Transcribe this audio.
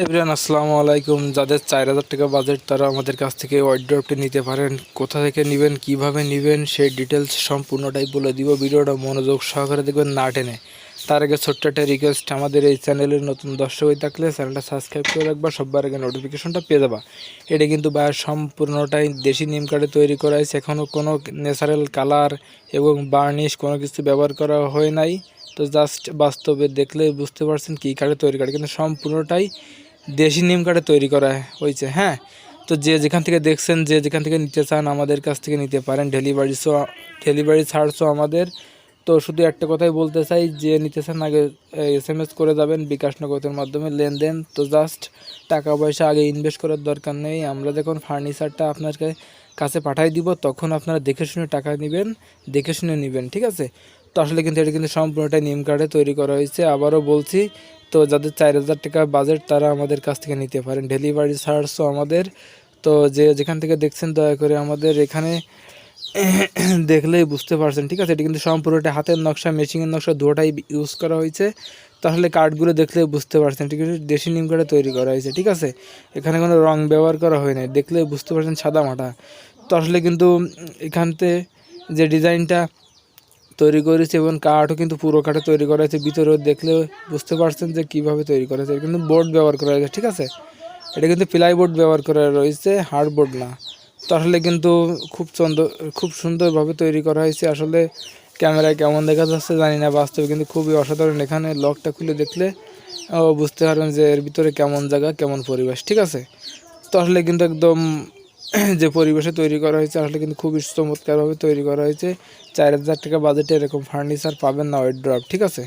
Everyone আসসালামু আলাইকুম। যাদের 4000 টাকা বাজেট তারা আমাদের কাছ থেকে ওয়ার্ড্রপটি নিতে পারেন। কোথা থেকে নেবেন, কিভাবে নেবেন সেই ডিটেলস সম্পূর্ণটাই বলে দিব। ভিডিওটা মনোযোগ সহকারে দেখবেন, না টেনে। তার আগে ছোট্ট একটা রিকোয়েস্ট, আমাদের এই চ্যানেলের নতুন দর্শক হয়ে থাকলে চ্যানেলটা সাবস্ক্রাইব করে রাখবা, সবার আগে নোটিফিকেশনটা পেয়ে যাবা। এটা কিন্তু বাইরের সম্পূর্ণটাই দেশি নিম কাঠে তৈরি করা হয়েছে। এখনও কোনো ন্যাচারাল কালার এবং বার্নিশ কোনো কিছু ব্যবহার করা হয় নাই। তো জাস্ট বাস্তবে দেখলে বুঝতে পারছেন কী কাঠে তৈরি করে, কিন্তু সম্পূর্ণটাই দেশি নিম কাঠে তৈরি করা হয়েছে। হ্যাঁ, তো যে যেখান থেকে দেখছেন, যে যেখান থেকে নিতে চান আমাদের কাছ থেকে নিতে পারেন। ডেলিভারি চার্জও আমাদের। তো শুধু একটা কথাই বলতে চাই, যে নিতে চান আগে SMS করে যাবেন বিকাশ নগদের মাধ্যমে লেনদেন। তো জাস্ট টাকা পয়সা আগে ইনভেস্ট করার দরকার নেই। আমরা যখন ফার্নিচারটা আপনার কাছে পাঠাই দিব তখন আপনারা দেখে শুনে টাকা নেবেন, দেখে শুনে নেবেন, ঠিক আছে? তো আসলে কিন্তু এটা কিন্তু সম্পূর্ণটাই নিম কাঠে তৈরি করা হয়েছে। আবারও বলছি, তো যাদের 4000 টাকা বাজেট তারা আমাদের কাছ থেকে নিতে পারেন। ডেলিভারি চার্জও আমাদের। তো যে যেখান থেকে দেখছেন দয়া করে আমাদের এখানে দেখলেই বুঝতে পারছেন, ঠিক আছে? এটা কিন্তু সম্পূর্ণটা হাতের নকশা, মেশিনের নকশা দুটোটাই ইউজ করা হয়েছে। তাহলে কাঠগুলো দেখলেই বুঝতে পারছেন, ঠিক আছে? দেশি নিম কাঠে তৈরি করা হয়েছে, ঠিক আছে? এখানে কোনো রং ব্যবহার করা হয় নাই, দেখলেই বুঝতে পারছেন সাদা মাটা। তো আসলে কিন্তু এখানতে যে ডিজাইনটা তৈরি করেছে এবং কাঠও কিন্তু পুরো কাঠে তৈরি করা হয়েছে। ভিতরেও দেখলে বুঝতে পারছেন যে কীভাবে তৈরি করা হয়েছে। কিন্তু বোর্ড ব্যবহার করা হয়েছে, ঠিক আছে? এটা কিন্তু প্লাই বোর্ড ব্যবহার করা রয়েছে, হার্ড বোর্ড না। তো আসলে কিন্তু খুব সুন্দরভাবে তৈরি করা হয়েছে। আসলে ক্যামেরায় কেমন দেখা যাচ্ছে জানি না, বাস্তবে কিন্তু খুবই অসাধারণ। এখানে লকটা খুলে দেখলে বুঝতে পারবেন যে এর ভিতরে কেমন জায়গা, কেমন পরিবেশ, ঠিক আছে? তো আসলে কিন্তু একদম যে পরিবেশে তৈরি করা হয়েছে আসলে কিন্তু খুবই চমৎকারভাবে তৈরি করা হয়েছে। 4000 টাকা বাজেটে এরকম ফার্নিচার পাবেন না ওয়ার্ড্রপ, ঠিক আছে?